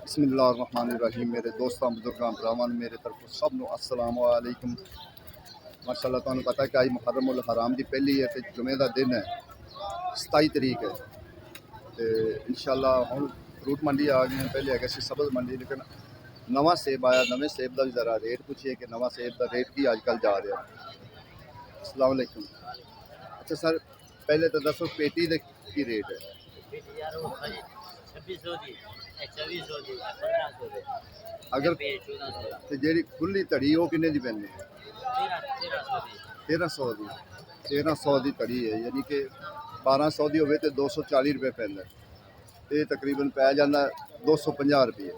बिस्मिल्लाहिर्रहमानिर्रहीम। मेरे दोस्तों बुजुर्गों भरावां मेरे तरफ सब नूं अस्सलाम वालेकुम। माशाअल्लाह तुहानूं पता है कि आज मुहर्रम उल हराम की पहली है तो जुमे का दिन है 27 तरीक है तो इंशाअल्लाह हुण फ्रूट मंडी आ गए हैं। पहले है सी सब्ज़ मंडी लेकिन नवा सेब आया, नवे सेब का भी ज़रा रेट पूछिए कि नवा सेब का रेट की अजकल जा रहा है। अस्सलाम वालेकुम। अच्छा सर पहले तो दसो पेटी दे की रेट है? अगर तो जी खुली धड़ी वो किन्ने दी पैंदी? 1300 की। 1300 की धड़ी है यानी कि 1200 की होवे तो 240 रुपये पैंदा। ये तकरीबन पै जाता 250 रुपये।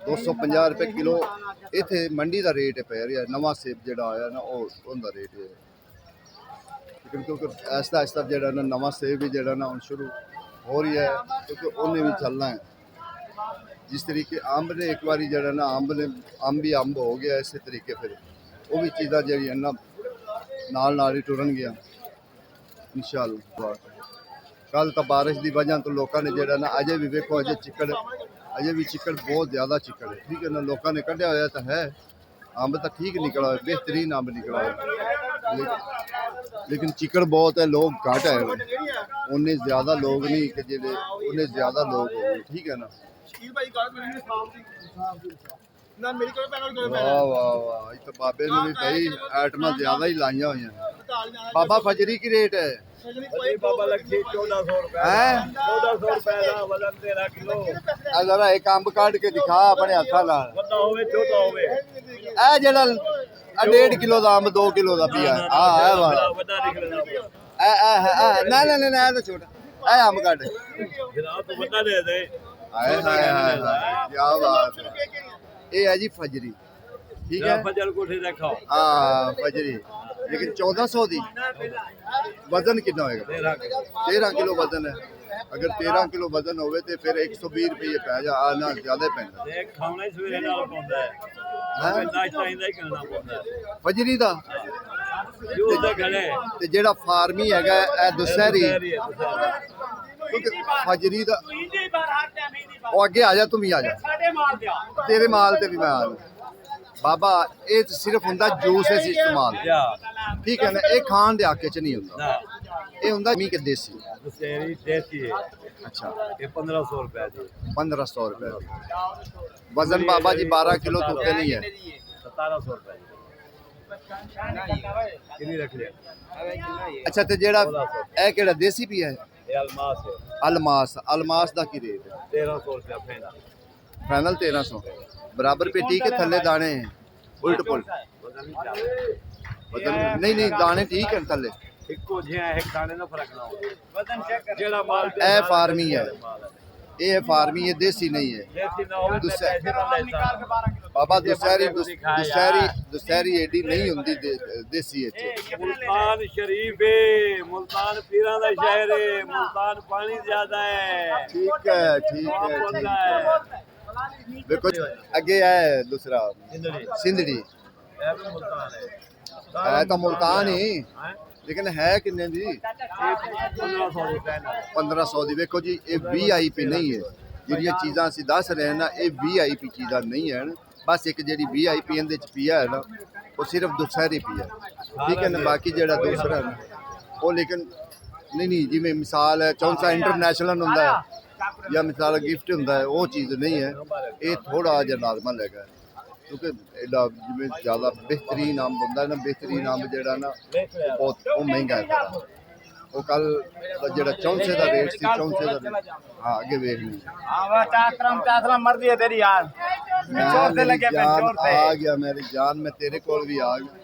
250 रुपये किलो इत्थे मंडी का रेट पै रहा है। नवा सेब जोड़ा आया ना उनका रेट है लेकिन क्योंकि ऐसा ऐसा जो ना नवा सेब भी जोड़ा ना शुरू हो रही है क्योंकि उन्हें भी चलना है। जिस तरीके अंब ने एक बार जरा ना अंब भी अंब हो गया इस तरीके फिर वो भी चीज़ा जड़ियाँ ना नाल ही टुरन गया इंशाअल्लाह। कल तो बारिश की वजह तो लोगों ने जरा ना अजे भी वेखो अजे चिक्कड़ बहुत ज़्यादा चिक्कड़ है। ठीक है ना, लोगों ने कढ़िया होया तो है अंब तो ठीक निकला है, बेहतरीन अंब निकला है लेकिन चिक्कड़ बहुत है, लोग घट है उन्हें ज़्यादा लोग नहीं कि जेडे उन्हें ज़्यादा लोग हो। ठीक है ना। वाह वाह वाह तो बाबे ने भी भाई आइटम ज्यादा ही लाइया हुई। बाबा फजरी की रेट है? बाबा लक्ष्मी 1400 रुपए वजन 13 किलो। जरा एक अंब काट के दिखा अपने हाथा नाल। बड़ा होवे छोटा होवे ए जेड़ा 1.5 किलो का अंब 2 किलो का पिया हां है वाला बड़ा निकलना ना ना ना ना तो छोटा ए अंब काट जनाब तो बड़ा दे दे। हाय हाय हाय क्या बात है। ये है जी फजरी। ठीक है फजर कोठे देखो हां फजरी लेकिन 1400 दी वजन कितना होएगा? 13 किलो वजन है। अगर 13 किलो वजन होवे तो फिर 120 रुपये पै जा आना ज्यादा पैंदा। देख खाना ही सवेरे नाल पौंदा है हां नाश्ता इंदा ही करना पौंदा है फजरी दा जो उदा गले ते जेड़ा फार्मी हैगा ए दुसहरी फजरी दा ओ आगे आ जा, तुम ही आ जा, तेरे माल ते भी मैं आ जा बाबा। ये सिर्फ हुंदा जूस है इस्तेमाल। ठीक है ना, ये खान दे आके च नहीं हुंदा। ये हुंदा मी के देसी देसी है। अच्छा ये 1500 रुपए जी। 1500 रुपए वजन बाबा जी 12 किलो तो नहीं है। 1700 रुपए कितनी रख ले? अच्छा तो जेड़ा ए केड़ा देसी भी है? ये अलमास है। अलमास दा की रेट है? 1300 रुपए फाइनल 1300 बराबर पेटी के थल्ले दाने हैं उल्ट पुल्ट? नहीं नहीं दाने ठीक है थल्ले इको जिया एक दाने ना फर्क ना हो। वजन चेक कर जेड़ा माल ए फार्मी है, ये फार्मी है, देसी नहीं है। देसी ना हो बाबा दुसहरी एडी नहीं होंदी देसी है। मुल्तान शरीफ है, मुल्तान पीरां दा शहर है, मुल्तान पानी ज्यादा है। ठीक है ठीक है ठीक है। देखो आगे है दूसरा सिंधड़ी है तो मुल्तान ही लेकिन है किन्ने दी? 1500 दी। देखो जी ये VIP नहीं है जी चीज़ा असी दस रहे हैं ना, ये VIP चीज़ा नहीं है। बस एक जी VIP इहदे च पिया है ना वो सिर्फ दुसहरी पिया। ठीक है ना, बाकी जेड़ा दूसरा है ना वो लेकिन नहीं जिमें मिसाल है चौंसा इंटरनेशनल होंदा है या मिसाल गिफ्ट होंदा है वो चीज़ नहीं है। ये थोड़ा जहा नॉर्मल है क्योंकि जिमें ज़्यादा बेहतरीन अंब होंदा है ना, बेहतरीन अंब जेड़ा ना बहुत वो महंगा है। वो कल जेड़ा चौंसे का रेट सी चौंसे का रेट हाँ आगे वेख ली मर्जी है तेरी यार आ गया मेरी जान, मैं तेरे कोल भी आ गया,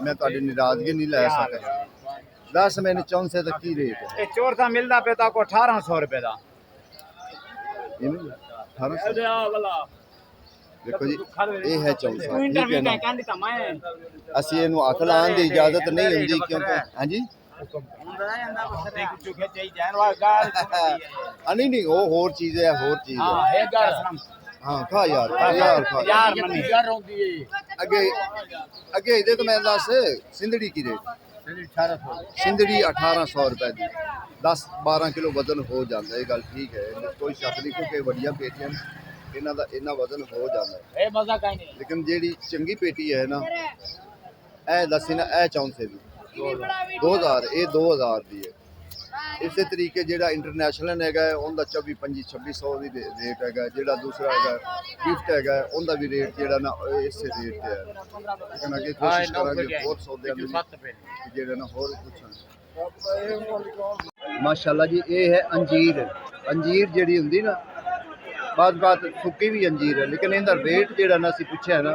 मैं तुहाडी नाराजगी नहीं लै सकदा। दस मैंने चौंसे तक की रेट है? ये चोर सा मिलदा पे ता को 1800 रुपए दा। 1800 देखो जी ये है चौंसा। ठीक है ना, असी इहनू हथ लाने की इजाजत नहीं होंदी क्योंकि हाँ जी नहीं वो होर चीज़ है, होर चीज़ है। हाँ खा यार खा अगे अगे इहदे तो मैं दस सिंधड़ी की रेट? सिंधड़ी 1800 रुपए की 10-12 किलो वजन हो जाता है। ये गल ठीक है, कोई शक नहीं क्योंकि वड्डियां पेटियां ਇਹਨਾਂ ਦਾ ਇੰਨਾ ਵਜ਼ਨ ਹੋ ਜਾਂਦਾ ਹੈ। ਇਹ ਮਜ਼ਾ ਕਾਈ ਨਹੀਂ ਲੇਕਿਨ ਜਿਹੜੀ ਚੰਗੀ ਪੇਟੀ ਹੈ ਨਾ, ਇਹ ਦੱਸੀ ਨਾ, ਇਹ 64 ਦੀ 2000, ਇਹ 2000 ਦੀ ਹੈ। ਇਸੇ ਤਰੀਕੇ ਜਿਹੜਾ ਇੰਟਰਨੈਸ਼ਨਲ ਹੈਗਾ ਉਹਦਾ 24 25 2600 ਵੀ ਰੇਟ ਹੈਗਾ। ਜਿਹੜਾ ਦੂਸਰਾ ਹੈਗਾ ਗਿਫਟ ਹੈਗਾ ਉਹਦਾ ਵੀ ਰੇਟ ਜਿਹੜਾ ਨਾ ਇਸੇ ਰੇਟ ਤੇ ਹੈ। ਲੇਕਿਨ ਅੱਗੇ ਕੋਸ਼ਿਸ਼ ਕਰਾਂਗੇ ਹੋਰ ਸੌਦਿਆਂ ਦੀ ਕਿ ਜਿਹੜਾ ਨਾ ਹੋਰ ਪੁੱਛਾਂ। ਮਾਸ਼ਾਅੱਲਾ ਜੀ, ਇਹ ਹੈ ਅੰਜੀਰ। ਅੰਜੀਰ ਜਿਹੜੀ ਹੁੰਦੀ ਨਾ, ਬਾਤ ਸੁੱਕੀ ਵੀ ਅੰਜੀਰ ਹੈ, ਲੇਕਿਨ ਇਹਦਾ ਰੇਟ ਜਿਹੜਾ ਨਾ ਅਸੀਂ ਪੁੱਛਿਆ ਨਾ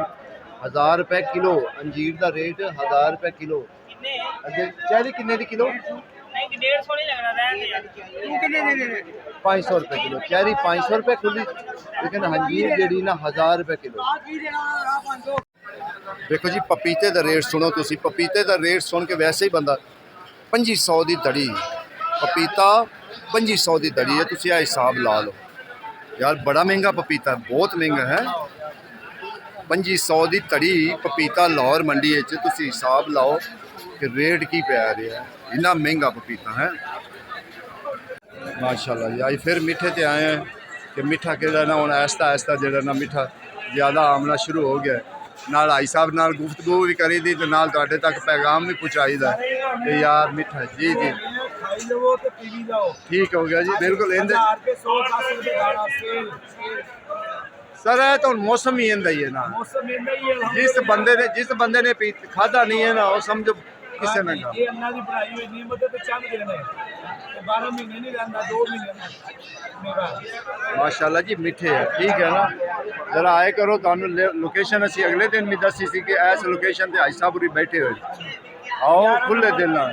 1000 ਰੁਪਏ ਕਿਲੋ। ਅੰਜੀਰ ਦਾ ਰੇਟ 1000 ਰੁਪਏ ਕਿਲੋ। ਅੱਗੇ ਚੈਰੀ ਕਿੰਨੇ ਦੀ ਕਿਲੋ? 150 नहीं लग रहा है तू कितने दे दे 500 रुपए किलो चेरी, 500 रुपए खुली। लेकिन अंजीर ਜਿਹੜੀ ਨਾ 1000 रुपए किलो। देखो जी, पपीते ਦਾ ਰੇਟ ਸੁਣੋ ਤੁਸੀਂ। ਪਪੀਤੇ ਦਾ ਰੇਟ ਸੁਣ ਕੇ ਵੈਸੇ ਹੀ ਬੰਦਾ 2500 ਦੀ ਧੜੀ, ਪਪੀਤਾ 2500 ਦੀ ਧੜੀ ਹੈ। ਤੁਸੀਂ ਇਹ ਹਿਸਾਬ ਲਾ ਲਓ ਯਾਰ, ਬੜਾ ਮਹਿੰਗਾ ਪਪੀਤਾ, ਬਹੁਤ ਮਹਿੰਗਾ ਹੈ। 2500 ਦੀ ਧੜੀ ਪਪੀਤਾ ਲਾਹੌਰ ਮੰਡੀ ਵਿੱਚ, ਤੁਸੀਂ ਹਿਸਾਬ ਲਾਓ ਕਿ ਰੇਟ ਕੀ ਪੈ ਰਿਹਾ ਹੈ। इतना महंगा पपीता है माशाल्लाह जी। आज फिर मीठे ते आए हैं कि मीठा कहड़ा ना हुण आहिस्ता आहिस्ता जो ना मीठा ज़्यादा आमना शुरू हो गया। नाल भाई साहब नाल गुफ्तगू भी करी दी तो नाल तुहाडे तक पैगाम भी पहुँचाईदा कि यार मीठा जी जी ठीक हो गया जी, बिल्कुल। सर है तो मौसम ही इंदा ही है ना, जिस बंदे ने खाधा नहीं है ना वो समझो किसे ने ये अन्ना दी पढ़ाई हुई नहीं मतलब तो चंद दिन है, 12 महीने नहीं रहता, 2 महीने मेरा। माशाल्लाह जी, मीठे है, ठीक है ना। जरा आए करो, तुहानू लोकेशन असी अगले दिन भी दसी सी कि इस लोकेशन ते हाजी साहब बैठे हुए। आओ खुले दिल नाल।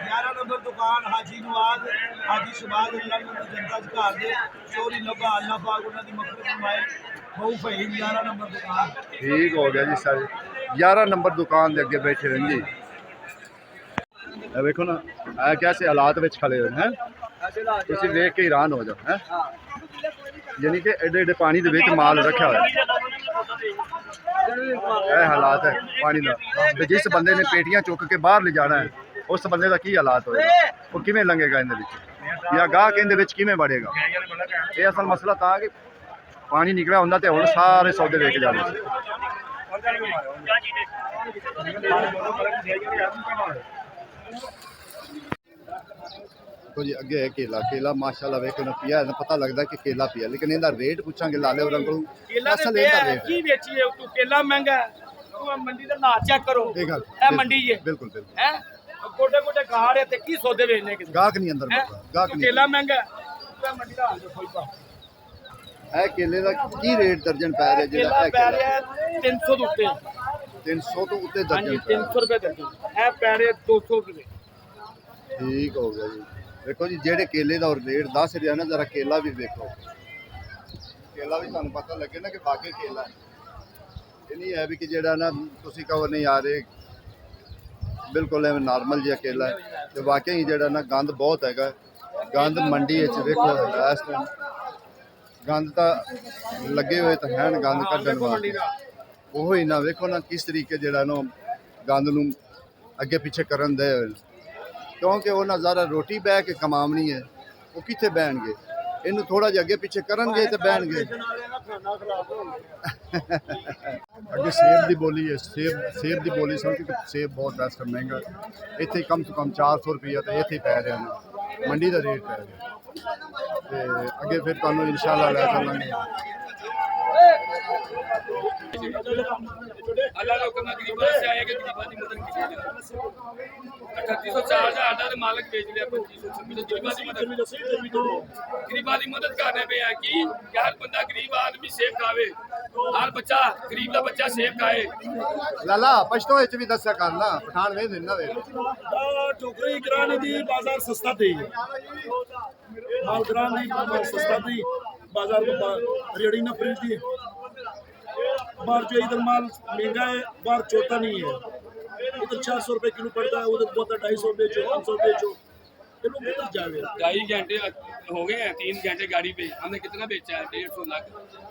11 नंबर दुकान हाजी नवाज, हाजी शबाज अल्लाह नंबर जनता च घर दे चोरी लगा अल्लाह पाक उन्हां दी मगफरत फरमाए। बहुत भाई 11 नंबर दुकान ठीक हो गया जी सर। 11 नंबर दुकान दे अगे बैठे रहन जी। ਇਹ ਵੇਖੋ ਨਾ, ਇਹ ਕਿਹੜੇ ਹਾਲਾਤ ਵਿੱਚ ਖੜੇ ਹੋਏ हैं, ਤੁਸੀਂ ਵੇਖ ਕੇ ਹੈਰਾਨ ਹੋ ਜਾਓ ਹੈ। ਯਾਨੀ ਕਿ ਐਡੇ ਐਡੇ ਪਾਣੀ ਦੇ ਵਿੱਚ ਮਾਲ ਰੱਖਿਆ ਹੋਇਆ। ਇਹ ਹਾਲਾਤ ਹੈ ਪਾਣੀ ਦਾ। ਤੇ ਜਿਸ ਬੰਦੇ ਨੇ ਪੇਟੀਆਂ ਚੁੱਕ ਕੇ ਬਾਹਰ ਲਿਜਾਣਾ ਹੈ, ਉਸ ਬੰਦੇ ਦਾ ਕੀ ਹਾਲਾਤ ਹੋਏਗਾ? ਉਹ ਕਿਵੇਂ ਲੰਘੇਗਾ ਇਹਦੇ ਵਿੱਚ, ਜਾਂ ਗਾਹਕ ਇਹਦੇ ਵਿੱਚ ਕਿਵੇਂ ਵੜੇਗਾ? ਇਹ ਅਸਲ ਮਸਲਾ ਤਾਂ ਕਿ ਪਾਣੀ ਨਿਕਲਿਆ ਹੁੰਦਾ ਤੇ ਹੁਣ ਸਾਰੇ ਸੌਦੇ ਵੇਚ ਜਾਂਦੇ ਸੀ। देखो जी, अगे है केला। केला माशाल्लाह वेखे ना पिया है, पता लगता है कि केला पिया, लेकिन इनका रेट पूछांगे लाले और अंकल केला असल दे इनका रेट की बेची है तू, केला महंगा है तू मंडी दा ना चेक करो। ये गल ए मंडी है बिल्कुल बिल्कुल हैं, गोटे गोटे गाड़ है ते की सौदे बेचने के गाहक नहीं अंदर हैं? गाहक तू नहीं। केला महंगा है तू मंडी दा हाल देखो पा है केले का की रेट दर्जन पै रहा केला जेड़ा पै रहा है 300 दे उत्ते। 300 तो उत्ते हां जी, दर्जन पै रहा। 300 रुपए दर्जन है, पै रहे 200 रुपए। ठीक हो गया जी। देखो जी, जेड़े केले का रेट दस रहा ना, जरा केला भी देखो। केला भी तुहानू पता लगे ना कि वाकई केला है। ये नहीं है भी कि जेड़ा ना तुसी कहो नहीं यार बिल्कुल एवं नॉर्मल जिहा केला है। तो वाकई जेड़ा ना गंद बहुत हैगा। गंद मंडी देखो इस टाइम गंद तो लगे हुए तो हैं गंद कढ़न वाले। वो ही ना वेखो ना किस तरीके जेड़ा ना गंद नूं अगे पिछे करन दे, क्योंकि उन्हें ज़रा रोटी बह के कमावनी है। वो कित्थे बहणगे, इनू थोड़ा जिहा अगे पिछे करनगे तो बहणगे। अगे सेब की बोली है, सेब की बोली सुन के सेब बहुत इस टाइम महंगा। इत्थे कम से कम 400 रुपया तो इत्थे पै रहा है, मंडी का रेट पै रहा। तो अगे फिर तुहानू इंशाअल्लाह लै चलांगे। अल्लाह का हुक्म है, गरीबां से आया कि गरीबां की मदद की जाए। 38,000 ਦਾ ਮਾਲਕ ਵੇਚ ਲਿਆ 2500 ਗਰੀਬਾਂ ਦੀ ਮਦਦ ਕਰਨੇ ਪਏ ਆ ਕਿ ਹਰ ਬੰਦਾ ਗਰੀਬ ਆਦਮੀ ਸੇਬ ਖਾਵੇ, ਹਰ ਬੱਚਾ ਗਰੀਬ ਦਾ ਬੱਚਾ ਸੇਬ ਖਾਏ। लाला पछतो विच भी दस्या कर ना, पठान वे दिन ना वे टोकरी किराने दी बाजार सस्ता दी, माल किराने दी बाजार सस्ता दी, बाजार को रेड़ी ना खरीदी। बाहर जो इधर माल महंगा है, बाहर चौथा नहीं है। इधर 400 रुपए किलो पड़ता है, उधर बोलता 250 बेचो 500 बेचो। ये लोग किधर जावे? 2.5 घंटे हो गए हैं, 3 घंटे गाड़ी पे हमने कितना बेचा है? 150 लाख।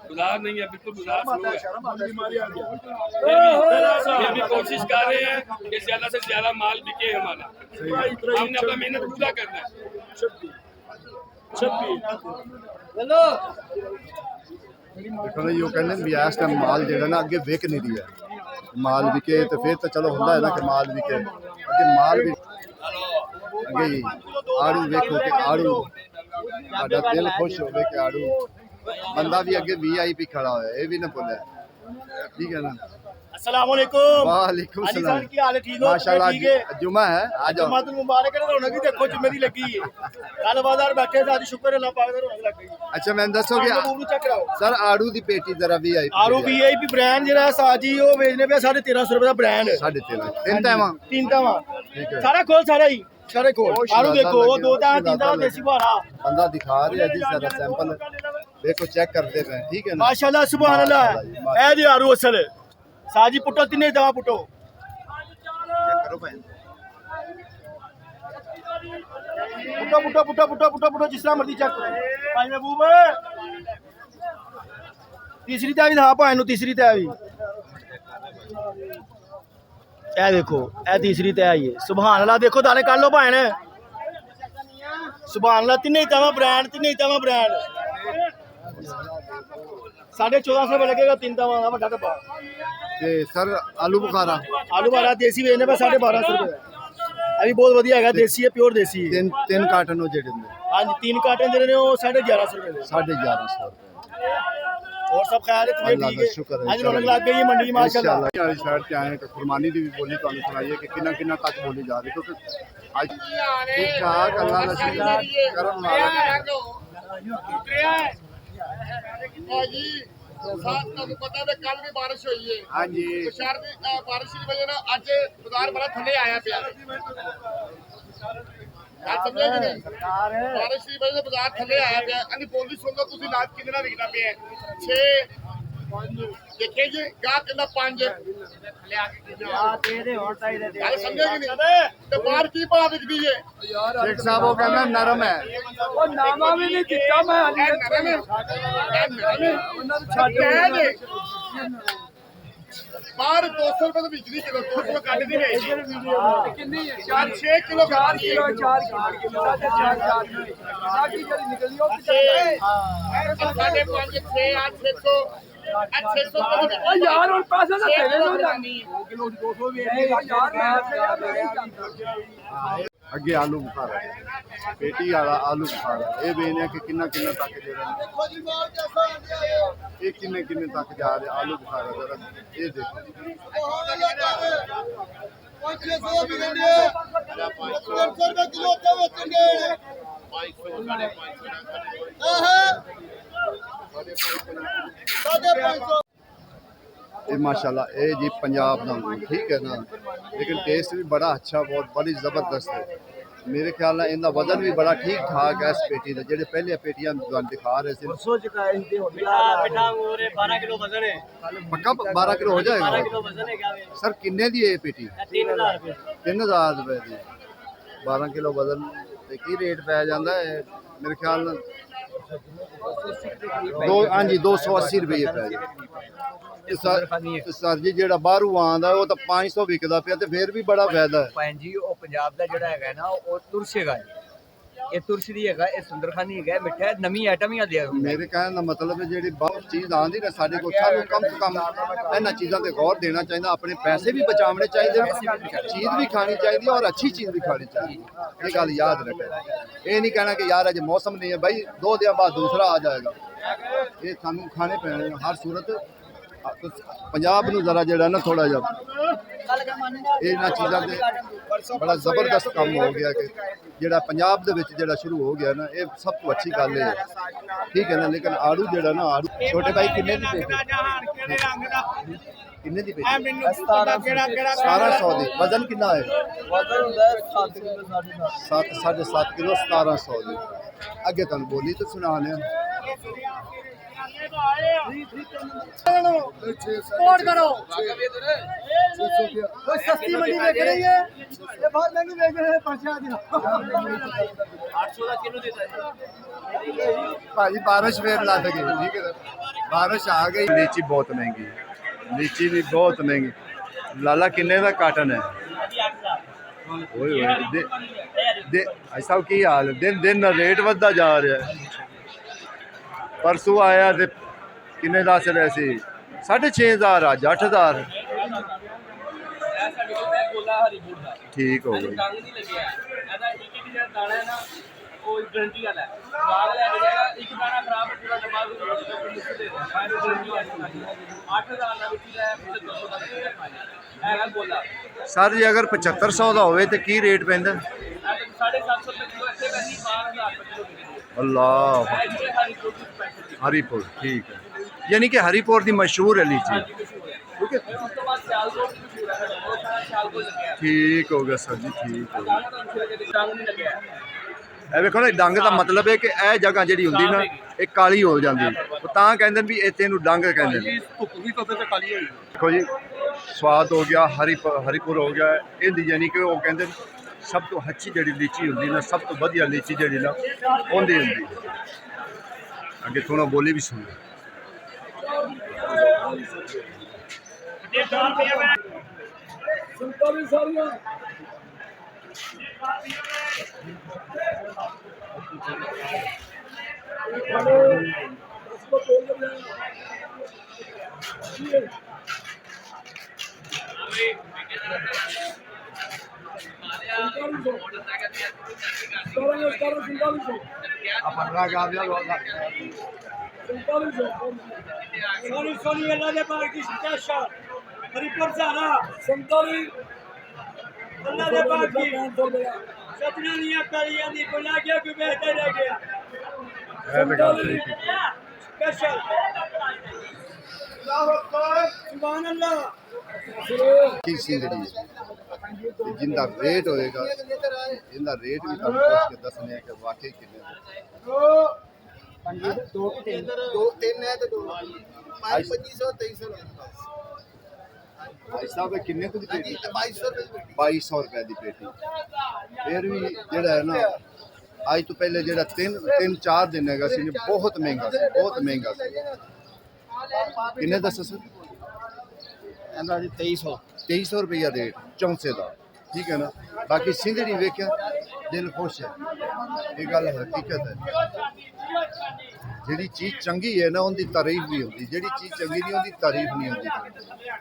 बाजार नहीं है, बिल्कुल बाजार स्लो है। बीमारी आ गया। फिर भी कोशिश कर रहे हैं कि ज्यादा से ज्यादा माल बिके हमारा। हमने अपना मेहनत पूरा करना है। 26 ਦੇਖੋ ਨਾ ਜੀ, ਉਹ ਕਹਿੰਦੇ ਨੇ ਵੀ ਇਸ ਟਾਈਮ ਮਾਲ ਜਿਹੜਾ ਨਾ ਅੱਗੇ ਵਿਕ ਨਹੀਂ ਰਿਹਾ, ਮਾਲ ਵਿਕੇ ਤੇ ਫਿਰ ਤਾਂ ਚਲੋ ਹੁੰਦਾ ਹੈ ਨਾ ਕਿ ਮਾਲ ਵਿਕੇ, ਅੱਗੇ ਮਾਲ ਵੀ ਅੱਗੇ ਜੀ ਆੜੂ ਵੇਖੋ ਕਿ ਆੜੂ ਸਾਡਾ ਦਿਲ ਖੁਸ਼ ਹੋਵੇ ਕਿ ਆੜੂ ਬੰਦਾ ਵੀ ਅੱਗੇ VIP ਖੜਾ ਹੋਇਆ, ਇਹ ਵੀ ਨਾ ਭੁੱਲਿਆ, ठीक है ना। अस्सलाम वालेकुम। वालेकुम हाजी सलाम। साहब की हाल है? ठीक हो? माशाल्लाह ठीक है। जुमा है, आ जाओ। जुमा तो मुबारक है, रौनक ही देखो जुम्मे दी लगी है। कल बाजार बैठे थे, आज शुक्र अल्लाह पाक दा रौनक लग गई। अच्छा मैं दसो कि मूव चेक कराओ सर आड़ू दी पेटी जरा VIP आरू VIP ब्रांड जेड़ा साजी ओ बेचने पे 1350 रुपए दा ब्रांड 13.5 तीन टाइम तीन तावा ठीक है। सारा खोल सारा ही सारे खोल बहुत आरू शानदार देखो वो लगे, दो ता बहुत तीन ता शानदार देसी भारा बंदा दिखा रहा है जी सारा सैंपल देखो चेक करते हैं, ठीक है ना। माशाल्लाह सुभान अल्लाह ए जी आरू असल साजी पुटो तिने दवा पुटो करो भाई पुटो पुटो पुटो पुटो पुटो पुटो जिस तरह मर्जी चेक करो भाई महबूब तीसरी तय भी था भाई नु तीसरी तय भी ए देखो ए तीसरी तय आई है सुभान अल्लाह देखो दाने कर लो भाई ने सुभान अल्लाह तिने तवा ब्रांड 1450 रुपए लगेगा तीन तवा का बड़ा डब्बा ते सर आलू बुखारा आलू वाला देसी बेचने पे 1250 रुपए अभी बहुत बढ़िया है देसी है प्योर देसी है तीन कार्टन हो जेडे ने हाँ जी 3 कार्टन दे रहे हो 1150 रुपए 1150 और सब खैर है तुम्हें अल्लाह ठीक का है शुक्र है आज रौनक लग गई है मंडी में माशाल्लाह वाली साइड पे आए हैं तो कुर्बानी की भी बोली तो सुनाइए कि कितना कितना तक बोली जा रही क्योंकि आज ठीक ठाक अल्लाह का शुक्र करम मालिक ਤੁਹਾਨੂੰ ਪਤਾ ਹੈ ਕੱਲ ਵੀ ਬਾਰਿਸ਼ ਹੋਈ ਹੈ ਹਾਂਜੀ ਸ਼ਹਿਰ ਦੀ ਬਾਰਿਸ਼ ਦੀ ਵਜ੍ਹਾ ਨਾਲ ਅੱਜ ਬਾਜ਼ਾਰ ਬੜਾ ਥੱਲੇ ਆਇਆ ਪਿਆ ਗੱਲ ਸਮਝਿਆ ਕਿ ਨਹੀਂ ਬਾਰਿਸ਼ ਦੀ ਵਜ੍ਹਾ ਨਾਲ ਬਾਜ਼ਾਰ ਥੱਲੇ ਆਇਆ ਪਿਆ ਅਨੀ ਬੋਲੀ ਸੁਣ ਲਓ ਤੁਸੀਂ ਲਾਜ ਕਿੰਨਾ ਵਿਕਦਾ ਪਿਆ 6 ਦੇਖੇ ਜੀ ਗਾ ਕਿੰਨਾ 5 ਗੱਲ ਸਮਝਿਆ ਕਿ ਨਹੀਂ ਤੇ ਬਾਹਰ ਕੀ ਭਾਅ ਵਿਕਦੀ ਹੈ शेख साहब वो कहना नरम है ਉਹ ਨਾਮਾ ਵੀ ਨਹੀਂ ਦਿੱਤਾ ਮੈਂ ਬਾਹਰ 200 ਰੁਪਏ ਦੀ ਵਿਕਦੀ ਕਿਲੋ 200 ਕੱਢ ਦੀ ਵੇਚ ਕਿੰਨੀ 4-6 ਕਿਲੋ 4 ਕਿਲੋ 4 ਕਿਲੋ 4 ਬਾਕੀ ਜਿਹੜੀ ਨਿਕਲਦੀ ਉਹ ਸਾਡੇ 5 6 8 600 ਉਹ ਯਾਰ ਹੁਣ ਪੈਸੇ ਤਾਂ ਤੇਰੇ ਤੋਂ ਜਾਨੀ ਕਿਲੋ 200 ਵੀ ਯਾਰ ਅੱਗੇ ਆਲੂ ਬੁਖਾਰਾ ਪੇਟੀ ਵਾਲਾ ਆਲੂ ਬੁਖਾਰਾ ਇਹ ਵੇਖਦੇ ਕਿ ਕਿੰਨਾ ਕਿੰਨਾ ਤੱਕ ਜਿਹੜਾ ਇਹ ਕਿੰਨੇ ਕਿੰਨੇ ਤੱਕ ਜਾ ਰਿਹਾ ਆਲੂ ਬੁਖਾਰਾ ਜਰਾ ਇਹ ਦੇਖੋ 500 ਵੀ ਲੈਣੇ 500 ਰੁਪਏ ਕਿਲੋ ਤੇ ਵੇਚਣਗੇ 500 ये माशाल्लाह ये जी पंजाब का अंगूर ठीक है ना लेकिन टेस्ट भी बड़ा अच्छा बहुत बड़ी ज़बरदस्त है मेरे ख्याल में इनका वजन भी बड़ा ठीक ठाक है इस पेटी का जेडे पहले पेटियां दिखा रहे थे पक्का 12 किलो हो जाएगा सर किन्ने दी है ये पेटी 3000 रुपए की 12 किलो वजन की रेट पै जाता है मेरे ख्याल हाँ जी 280 रुपये पै जाए सर जी ਜਿਹੜਾ ਬਾਹਰੋਂ ਆਂਦਾ ਉਹ ਤਾਂ 500 ਵਿਕਦਾ ਪਿਆ ਤੇ ਫਿਰ ਵੀ ਬੜਾ ਫਾਇਦਾ ਹੈ ਭੈਣ ਜੀ ਉਹ ਪੰਜਾਬ ਦਾ ਜਿਹੜਾ ਹੈਗਾ ਨਾ ਉਹ ਤੁਰਸ਼ ਹੈਗਾ ਇਹ ਤੁਰਸ਼ ਦੀ ਹੈਗਾ ਇਹ ਸੁੰਦਰਖਾਨੀ ਹੈਗਾ ਮਿੱਠਾ ਨਵੀਂ ਆਈਟਮ ਹੀ ਆ ਦਿਆ ਮੇਰੇ ਕਹਿਣ ਦਾ ਮਤਲਬ ਹੈ ਜਿਹੜੀ ਬਹੁਤ ਚੀਜ਼ ਆਂਦੀ ਨਾ ਸਾਡੇ ਕੋਲ ਸਾਨੂੰ ਕਮ ਤੋਂ ਕਮ ਇਹਨਾਂ ਚੀਜ਼ਾਂ ਤੇ ਗੌਰ ਦੇਣਾ ਚਾਹੀਦਾ ਆਪਣੇ ਪੈਸੇ ਵੀ ਬਚਾਉਣੇ ਚਾਹੀਦੇ ਚੀਜ਼ ਵੀ ਖਾਣੀ ਚਾਹੀਦੀ ਔਰ ਅੱਛੀ ਚੀਜ਼ ਵੀ ਖਾਣੀ ਚਾਹੀਦੀ ਇਹ ਗੱਲ ਯਾਦ ਰੱਖੋ ਇਹ ਨਹੀਂ ਕਹਿਣਾ ਕਿ ਯਾਰ ਅੱਜ ਮੌਸਮ ਨਹੀਂ ਹੈ ਭਾਈ 2 ਦਿਨ ਬਾਅਦ ਦੂਸਰਾ ਆ ਜਾਏਗਾ ਇਹ ਸਾਨੂੰ ਖਾਣੇ ਪੈਣੇ ਹਰ ਸੂਰਤ पंजाब नूं जरा जेड़ा ना थोड़ा जा इन्हां चीज़ां ते बड़ा जबरदस्त काम हो गया कि जेड़ा पंजाब दे विच जेड़ा शुरू हो गया ना ये सब तो अच्छी गल है ठीक है ना लेकिन आड़ू जेड़ा ना आड़ू छोटे भाई किन्ने दी पेटी किन्ने दी पेटी 1700 दी वजन कितना है ਵਜ਼ਨ ਹੁੰਦਾ 7 ਕਿਲੋ 7.5 किलो 1700 दी अगे तुहानूं बोली तो सुनाने सपोर्ट करो कोई सस्ती मंडी देख रही है ये बहुत महंगी बेच रहे हैं 800 का किलो देता है भाजी बारिश फिर लग गई ठीक है बारिश आ गई लीची बहुत महंगी लीची भी बहुत महंगी लाला किन्ने का काटन है ऐसा की हाल दिन दिन रेट बढ़ता जा रहा है परसों आया तो ਕਿੰਨੇ ਦੱਸ ਰਹੇ ਸੀ 6,500 ਅੱਜ 8,000 ਸਾਡੇ ਕੋਲ ਗੋਲਾ ਹਰੀਪੁਰ ਦਾ ਠੀਕ ਹੋ ਗਈ ਡੰਗ ਨਹੀਂ ਲੱਗਿਆ ਇਹਦਾ ਇੱਕ ਜਿਹੜਾ ਦਾਣਾ ਹੈ ਨਾ ਉਹ ਗਰੰਟੀ ਵਾਲਾ ਹੈ ਬਾਗ ਲੈ ਕੇ ਜਾਏਗਾ ਇੱਕ ਦਾਣਾ ਖਰਾਬ ਪੂਰਾ ਡੱਬਾ ਵੀ ਮੁੱਕ ਦੇ ਸਾਰੇ ਗਰੰਟੀ ਵਾਲੀ 8,000 ਦਾ ਵਿੱਚ ਹੈ 200 ਦਾ ਹੈਗਾ ਗੋਲਾ ਸਰ ਜੀ ਅਗਰ 7500 ਦਾ ਹੋਵੇ ਤੇ ਕੀ ਰੇਟ ਪੈਂਦਾ 750 ਰੁਪਏ ਕਿਲੋ ਇੱਥੇ ਵੈਸੇ 12,000 ਰੁਪਏ ਕਿਲੋ ਵਿਕਦੀ ਅੱਲਾਹ ਹੈ ਇਹ ਜਿਹੜੇ ਹਰੀਪੁਰ ਦੀ ਸਪੈਸ਼ਲ ਹਰੀਪੁਰ ਠੀਕ ਹੈ ਯਾਨੀ ਕਿ ਹਰੀਪੁਰ ਦੀ ਮਸ਼ਹੂਰ ਹੈ ਲੀਚੀ ਠੀਕ ਹੈ ਉਸ ਤੋਂ ਬਾਅਦ ਸਿਆਲਕੋਟ ਦੀ ਮਸ਼ਹੂਰ ਹੈ ਬਹੁਤ ਸਾਰਾ ਸਿਆਲਕੋਟ ਲੱਗਿਆ ਠੀਕ ਹੋ ਗਿਆ ਸਰ ਜੀ ਠੀਕ ਹੋ ਗਿਆ ਡੰਗ ਨਹੀਂ ਲੱਗਿਆ ਇਹ ਵੇਖੋ ਨਾ ਡੰਗ ਦਾ ਮਤਲਬ ਹੈ ਕਿ ਇਹ ਜਗ੍ਹਾ ਜਿਹੜੀ ਹੁੰਦੀ ਨਾ ਇਹ ਕਾਲੀ ਹੋ ਜਾਂਦੀ ਉਹ ਤਾਂ ਕਹਿੰਦੇ ਨੇ ਵੀ ਇੱਥੇ ਨੂੰ ਡੰਗ ਕਹਿੰਦੇ ਨੇ ਧੁੱਪ ਵੀ ਕਦੇ ਤੇ ਕਾਲੀ ਹੋਈ ਦੇਖੋ ਜੀ ਸਵਾਦ ਹੋ ਗਿਆ ਹਰੀਪੁਰ ਹੋ ਗਿਆ ਇਹਦੀ ਯਾਨੀ ਕਿ ਉਹ ਕਹਿੰਦੇ ਨੇ ਸਭ ਤੋਂ ਅੱਛੀ ਜਿਹੜੀ ਲੀਚੀ ਹੁੰਦੀ ਨਾ ਸਭ ਤੋਂ ਵਧੀਆ ਲੀਚੀ ਜਿਹੜੀ ਨਾ ਉਹਦੀ ਹੁੰਦੀ ਅੱਗੇ ਥੋੜਾ ਬੋਲੀ ਵੀ ਸੁਣੋ ਸੰਤਾਲੀ ਸਾਰੀਆਂ सोनी सोनी अल्लाह के पाक की स्पेशल हरिपुर सारा संताली अल्लाह के पाक की सतना लिया पैलियां दी कोई ना गया कोई बेहतर रह गया स्पेशल अल्लाहू अकबर सुभान अल्लाह ਕੀ ਸਿੰਗੜੀ ਜਿੰਦਾ ਰੇਟ ਹੋਏਗਾ ਇਹਦਾ ਰੇਟ ਵੀ ਤੁਹਾਨੂੰ ਪੁੱਛ ਕੇ ਦੱਸਣੇ ਆ ਕਿ ਵਾਕਈ ਕਿੰਨੇ ਦਾ ਦੋ ਤਿੰਨ ਹੈ ਤੇ ਦੋ 2500 2300 ਭਾਈ ਸਾਹਿਬ ਇਹ ਕਿੰਨੇ ਕੁ ਦੀ ਪੇਟੀ 2200 ਰੁਪਏ 2200 ਰੁਪਏ ਦੀ ਪੇਟੀ ਫਿਰ ਵੀ ਜਿਹੜਾ ਹੈ ਨਾ ਅੱਜ ਤੋਂ ਪਹਿਲੇ ਜਿਹੜਾ 3-4 ਦਿਨ ਹੈਗਾ ਸੀ ਬਹੁਤ ਮਹਿੰਗਾ ਸੀ ਬਹੁਤ ਮਹਿੰਗਾ ਸੀ ਕਿੰਨੇ ਦੱਸੋ ਸਰ ਇਹਦਾ ਜੀ 2300 ਰੁਪਇਆ ਰੇਟ ਚੌਂਸੇ ਦਾ ਠੀਕ ਹੈ ਨਾ ਬਾਕੀ ਸਿੰਧੜੀ ਵੇਖਿਆ ਦਿਲ ਖੁਸ਼ ਹੈ ਇਹ ਗੱਲ ਹਕੀਕਤ ਹੈ ਜਿਹੜੀ ਚੀਜ਼ ਚੰਗੀ ਹੈ ਨਾ ਉਹਦੀ ਤਾਰੀਫ ਵੀ ਹੁੰਦੀ ਜਿਹੜੀ ਚੀਜ਼ ਚੰਗੀ ਨਹੀਂ ਉਹਦੀ ਤਾਰੀਫ ਨਹੀਂ ਹੁੰਦੀ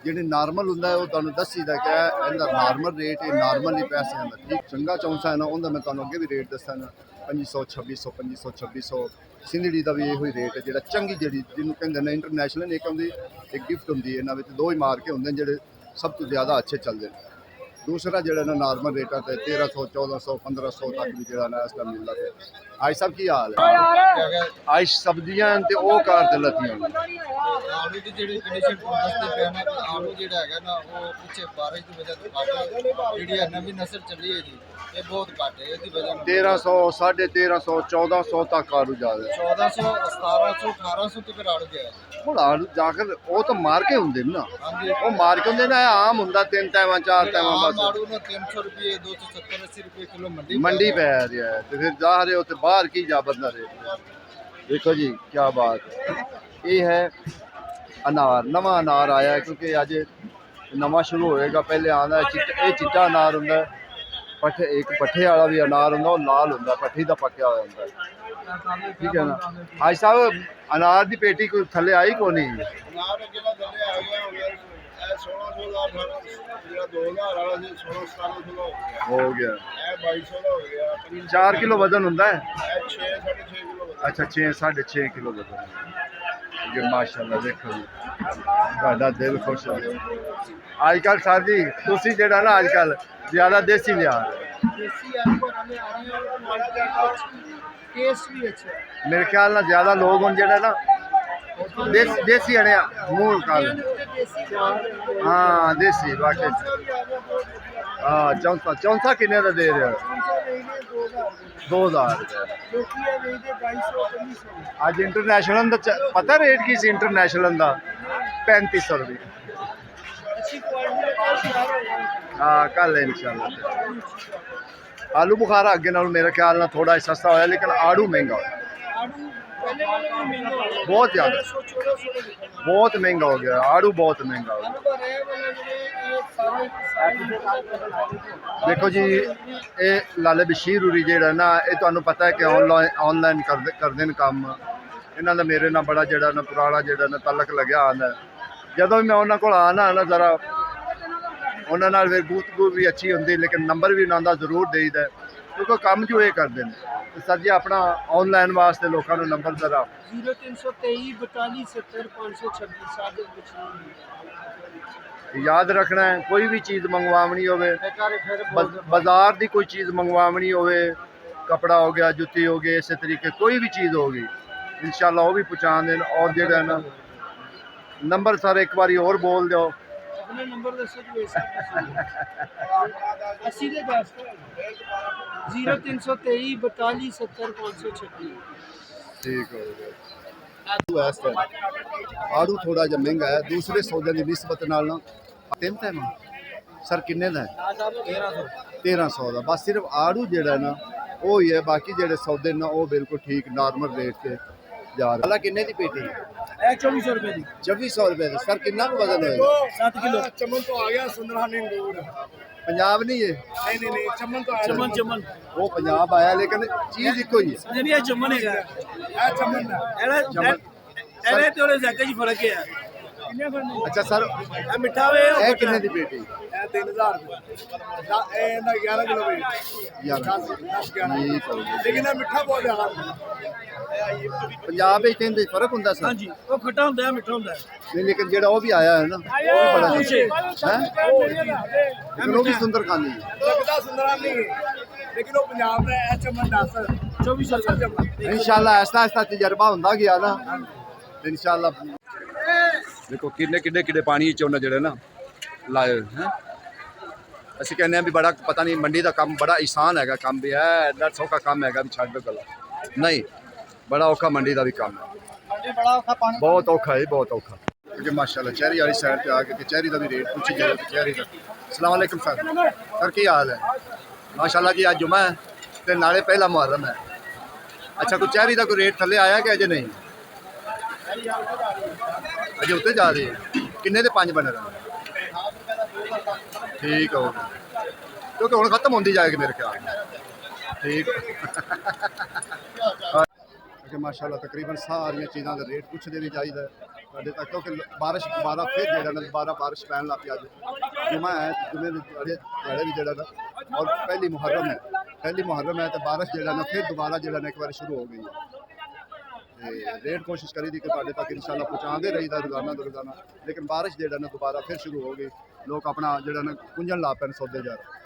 ਜਿਹੜੇ ਨਾਰਮਲ ਹੁੰਦਾ ਹੈ ਉਹ ਤੁਹਾਨੂੰ ਦੱਸੀਦਾ ਕਿ ਇਹਦਾ ਨਾਰਮਲ ਰੇਟ ਇਹ ਨਾਰਮਲ ਹੀ ਪੈਸੇ ਆਉਂਦਾ ਠੀਕ ਚੰਗਾ ਚੌਂਸਾ ਹੈ ਨਾ ਉਹਦਾ ਮੈਂ ਤੁਹਾਨੂੰ ਅੱਗੇ ਵੀ ਰੇਟ ਦੱਸਾਂਗਾ 2500 2600 2500 2600 ਸਿੰਧੜੀ ਦਾ ਵੀ ਇਹੋ ਹੀ ਰੇਟ ਹੈ ਜਿਹੜਾ ਚੰਗੀ ਜਿਹੜੀ ਜਿਹਨੂੰ ਕਹਿੰਦੇ ਨੇ ਇੰਟਰਨੈਸ਼ਨਲ ਇੱਕ ਹੁੰਦੀ ਇੱਕ ਗਿਫਟ ਹੁੰਦੀ ਹੈ ਇਹਨਾਂ ਵਿੱਚ ਦੋ ਹੀ ਮਾਰਕੇ ਹੁੰਦੇ ਨੇ ਜਿਹੜੇ ਸਭ ਤੋਂ ਜ਼ਿਆਦਾ ਅੱਛੇ ਚੱਲਦੇ ਨੇ दूसरा ਜਿਹੜਾ ਨਾ ਨਾਰਮਲ ਰੇਟ ਹੈ 1300 1400 1500 ਤੱਕ ਵੀ ਜਿਹੜਾ ਨਾ ਇਸ ਦਾ ਮਿਲਦਾ ਹੈ ਆਈ ਸਭ ਕੀ ਹਾਲ ਹੈ ਆਈ ਸਬਜ਼ੀਆਂ ਤੇ ਉਹ ਕਾਰ ਤੇ ਲੱਤੀਆਂ ਆਲੂ ਦੀ ਜਿਹੜੀ ਕੰਡੀਸ਼ਨ ਦੱਸਦੇ ਪਏ ਨੇ ਆਲੂ ਜਿਹੜਾ ਹੈਗਾ ਨਾ ਉਹ ਪਿੱਛੇ ਬਾਰਿਸ਼ ਦੀ ਵਜ੍ਹਾ ਤੋਂ ਘੱਟ ਜਿਹੜੀ ਨਵੀਂ ਨਸਲ ਚੱਲੀ ਹੈ ਜੀ ਇਹ ਬਹੁਤ ਘੱਟ ਹੈ ਇਹਦੀ ਵਜ੍ਹਾ ਨਾਲ 1300 1350 1400 ਤੱਕ ਆਲੂ ਜਾਵੇ 1400 1700 1800 ਤੱਕ ਆਲੂ ਗਿਆ ਹੁਣ ਆਲੂ ਜਾ ਕੇ ਉਹ ਤਾਂ ਮਾਰ ਕੇ ਹੁੰਦੇ ਨੇ ਨਾ ਹਾਂਜੀ ਉਹ ਮਾਰ ਕੇ ਹੁੰਦੇ ਨੇ ਇਹ ਆਮ ਹੁੰਦਾ 3 ਟਾਈਮਾਂ 4 ਟਾਈਮਾਂ ਆਮ ਬਸ ਆਲੂ ਨਾ 300 ਰੁਪਏ 270 80 ਰੁਪਏ ਕਿਲੋ ਮੰਡੀ ਪੈ ਰਿਹਾ ਹੈ ਤੇ ਫਿਰ ਜਾ ਰਹੇ ਹੋ ਤੇ ਬਾਹਰ ਕੀ ਜਾ ਬੰਦਾ ਰੇਟ ਦੇਖੋ ਜੀ ਕੀ ਬਾਤ ਇਹ ਹੈ ਅਨਾਰ ਨਵਾਂ ਅਨਾਰ ਆਇਆ ਹੈ ਕਿਉਂਕਿ ਅੱਜ ਨਵਾਂ ਸ਼ੁਰੂ ਹੋਏਗਾ ਪਹਿਲੇ ਆਉਂਦਾ ਇਹ ਚਿੱਟਾ ਅਨਾਰ ਹੁੰਦਾ ਪੱਠੇ ਇੱਕ ਪੱਠੇ ਵਾਲਾ ਵੀ ਅਨਾਰ ਹੁੰਦਾ ਉਹ ਲਾਲ ਹੁੰਦਾ ਪੱਠੀ ਦਾ ਪੱਕਿਆ ਹੋਇਆ ਹੁੰਦਾ ਠੀਕ ਹੈ ਨਾ ਹਾਜੀ ਸਾਹਿਬ ਅਨਾਰ ਦੀ ਪੇਟੀ ਕੋਈ ਥੱਲੇ ਆਈ ਕੋ ਨਹੀਂ ਅਨਾਰ ਜਿਹੜਾ ਥੱਲੇ ਆ ਗਿਆ ਹੋ ਗਿਆ ਇਹ 1600 ਦਾ ਜਿਹੜਾ 2000 ਵਾਲਾ ਸੀ 16 1700 ਦਾ ਹੋ ਗਿਆ ਇਹ 2200 ਦਾ ਹੋ ਗਿਆ 4 ਕਿਲੋ ਵਜ਼ਨ ਹੁੰਦਾ ਹੈ ਇਹ 6 6.5 ਕਿਲੋ ਅੱਛਾ 6.5 ਕਿਲੋ ਵਜ਼ਨ ये माशाल्लाह देखो जी ਤੁਹਾਡਾ ਦਿਲ ਖੁਸ਼ ਹੋ ਗਿਆ ਅੱਜ ਕੱਲ ਸਰ ਜੀ ਤੁਸੀਂ ਜਿਹੜਾ ਨਾ ਅੱਜ ਕੱਲ ਜ਼ਿਆਦਾ ਦੇਸੀ ਲਿਆ ਦੇਸੀ ਆਲੂ ਬਣਾने आ रहे हैं और टेस्ट भी अच्छा है ਮੇਰੇ ਖਿਆਲ ਨਾਲ ਜ਼ਿਆਦਾ ਲੋਕ ਹੁਣ ਜਿਹੜਾ ਨਾ ਦੇਸੀ ਅਣੇ ਮੂੰਹ ਕਾਲ ਹਾਂ ਦੇਸੀ ਵਾਕਈ ਹਾਂ ਚੌਂਸਾ ਕਿੰਨੇ ਦਾ ਦੇ ਰਹੇ ਹੋ 2000 ਰੁਪਏ ਅੱਜ ਇੰਟਰਨੈਸ਼ਨਲ ਦਾ ਪਤਾ ਰੇਟ ਕੀ ਸੀ ਇੰਟਰਨੈਸ਼ਨਲ ਦਾ 3500 ਰੁਪਏ ਹਾਂ ਕੱਲ ਇਨਸ਼ਾਅੱਲਾ ਆਲੂ ਬੁਖਾਰਾ ਅੱਗੇ ਨਾਲ ਮੇਰੇ ਖਿਆਲ ਨਾਲ ਥੋੜਾ ਸਸਤਾ ਹੋਇਆ ਲੇਕਿਨ ਆੜੂ ਮਹਿੰਗਾ ਹੋਇਆ बहुत ज़्यादा बहुत महंगा हो गया आड़ू बहुत महंगा हो गया देखो जी ये लाले बशीर उरी जेड़ा ना ये तुहानू पता है कि ऑनलाइन करते हैं काम ਇਹਨਾਂ ਦਾ ਮੇਰੇ ਨਾਲ ਬੜਾ ਜਿਹੜਾ ਨਾ ਪੁਰਾਣਾ ਜਿਹੜਾ ਨਾ ਤਲਕ ਲੱਗਿਆ ਆਉਂਦਾ। ਜਦੋਂ ਵੀ ਮੈਂ ਉਹਨਾਂ ਕੋਲ ਆਉਣਾ ਨਾ ਜ਼ਰਾ ਉਹਨਾਂ ਨਾਲ ਫਿਰ ਗੁਫ਼ਤਗੂ ਵੀ ਅੱਛੀ ਹੁੰਦੀ, ਲੇਕਿਨ ਨੰਬਰ ਵੀ ਉਹਨਾਂ ਦਾ ਜ਼ਰੂਰ ਦੇਈਦਾ ਕਿਉਂਕਿ ਕੰਮ ਜੋ ਇਹ ਕਰਦੇ ਨੇ। ਤੇ ਸਰ ਜੀ ਆਪਣਾ ਆਨਲਾਈਨ ਵਾਸਤੇ ਲੋਕਾਂ ਨੂੰ ਨੰਬਰ ਜ਼ਰਾ 0323 42 70 526 ਸਾਦਿਕ ਬਖਸ਼ੀ ਯਾਦ ਰੱਖਣਾ ਹੈ। ਕੋਈ ਵੀ ਚੀਜ਼ ਮੰਗਵਾਉਣੀ ਹੋਵੇ, ਬਾਜ਼ਾਰ ਦੀ ਕੋਈ ਚੀਜ਼ ਮੰਗਵਾਉਣੀ ਹੋਵੇ, कपड़ा हो गया, जुत्ती हो गई, इस तरीके कोई भी चीज़ होगी इंशाल्लाह वो भी पहुँचा देन। और जो है ना नंबर सर एक बार और बोल दो। अपना नंबर दसो जी 80 ਦੇ 10 0323 42 70 526। ठीक हो गया। आड़ू थोड़ा जिहा महंगा है दूसरे सौदे की निस्बत नाल ना। तीन टाइम सर किन्ने दा है? 1300 ਦਾ। बस सिर्फ आड़ू जेड़ा ना वो ही है, बाकी जेड़े सौदे ना वो बिल्कुल ठीक नॉर्मल रेट से जा रहे। भला किन्ने दी पेटी है? 2400 रुपए ਦੀ। 2400 रुपए दी। सर कितना वजन होएगा? 7 किलो। चमन तो आ गया सुंदरहानी अंगूर। पंजाब नहीं है? नहीं चमन तो आया। ਚਮਨ वो पंजाब आया लेकिन चीज एक ही है। ਨਹੀਂ ਇਹ ਚਮਨ ਹੈਗਾ। ਇਹ ਚਮਨ ਹੈ। ਇਹਦੇ ਤੇ ਉਹਦੇ ਜ਼ਾਕੇ 'ਚ ਫਰਕ ਹੈ। अच्छा सर ਇਹ ਮਿੱਠਾ ਵੇ ਇਹ ਕਿੰਨੇ ਦੀ पेटी? ਇਹ 3000 ਰੁਪਏ। ਇਹਦਾ 11 ਕਿਲੋ ਵੇਟ। 11 ठीक हो गया। ਲੇਕਿਨ ਇਹ ਮਿੱਠਾ ਬਹੁਤ ਜ਼ਿਆਦਾ। पंजाब ਵਿੱਚ ਕਹਿੰਦੇ ਫਰਕ ਹੁੰਦਾ ਸਰ? ਹਾਂਜੀ ਉਹ ਖੱਟਾ ਹੁੰਦਾ ਹੈ ਮਿੱਠਾ ਹੁੰਦਾ ਹੈ। नहीं लेकिन जेड़ा वो भी आया है ना वो भी बड़ा खुश है। लेकिन वो भी सुंदर खानी है। ਲੱਗਦਾ ਸੁੰਦਰਾਨੀ ਲੇਕਿਨ ਉਹ ਪੰਜਾਬ ਦਾ ਇਹ ਚਮਨ 10 2400 ਰੁਪਏ। इंशाल्लाह ऐसा ऐसा तजर्बा ਹੁੰਦਾ ਗਿਆ ना इंशाल्लाह। देखो किन्ने पानी च उन्हें जेड़े ना लाए हैं। ਅਸੀਂ ਕਹਿੰਦੇ ਆ ਵੀ ਬੜਾ ਪਤਾ ਨਹੀਂ ਮੰਡੀ ਦਾ ਕੰਮ ਬੜਾ ਆਸਾਨ ਹੈਗਾ ਕੰਮ ਵੀ ਹੈ ਐਡਾ ਸੌਖਾ ਕੰਮ ਹੈਗਾ ਵੀ ਛੱਡ ਦੋ ਗਲਾ ਨਹੀਂ ਬੜਾ ਔਖਾ ਮੰਡੀ ਦਾ ਵੀ ਕੰਮ ਹੈ ਬਹੁਤ ਔਖਾ ਹੈ ਬਹੁਤ ਔਖਾ ਕਿਉਂਕਿ ਮਾਸ਼ਾਅੱਲਾ ਚਹਿਰੀ ਵਾਲੀ ਸਾਈਡ ਤੇ ਆ ਕੇ ਚਹਿਰੀ ਦਾ ਵੀ ਰੇਟ ਪੁੱਛੀ ਜਾਓ ਚਹਿਰੀ ਦਾ। अस्सलाम वालेकुम सर। सर ਕੀ ਹਾਲ ਹੈ? ਮਾਸ਼ਾਅੱਲਾ ਜੀ ਅੱਜ ਜੁਮਾ ਹੈ ਤੇ ਨਾਲੇ ਪਹਿਲਾ ਮੁਹर्रम ਹੈ। ਅੱਛਾ ਕੋਈ ਚਹਿਰੀ ਦਾ ਕੋਈ ਰੇਟ ਥੱਲੇ ਆਇਆ ਕਿ ਅਜੇ ਨਹੀਂ? अजे उत्ते जा रहे हैं। किन्ने दे 5 बने रहे? ठीक हो क्योंकि हुण खत्म होंदी जाएगी मेरे ख्याल। ठीक माशाल्लाह तकरीबन सारिया चीज़ों का रेट पुछते भी चाहिए साढ़े तक क्योंकि बारिश दोबारा फिर जो दोबारा बारिश पैन लग पी। जुमा है जुमे जड़े भी जो और पहली मुहर्रम है तो बारिश जो फिर दोबारा जो एक बार शुरू हो गई है। रेट कोशिश करी थी कि तुहाडे तक इंशाल्लाह पहुँचाते रहीदा रोज़ाना लेकिन बारिश जो दोबारा फिर शुरू हो गई। लोग अपना जो कुंजन ला पैन सौदे जा रहे।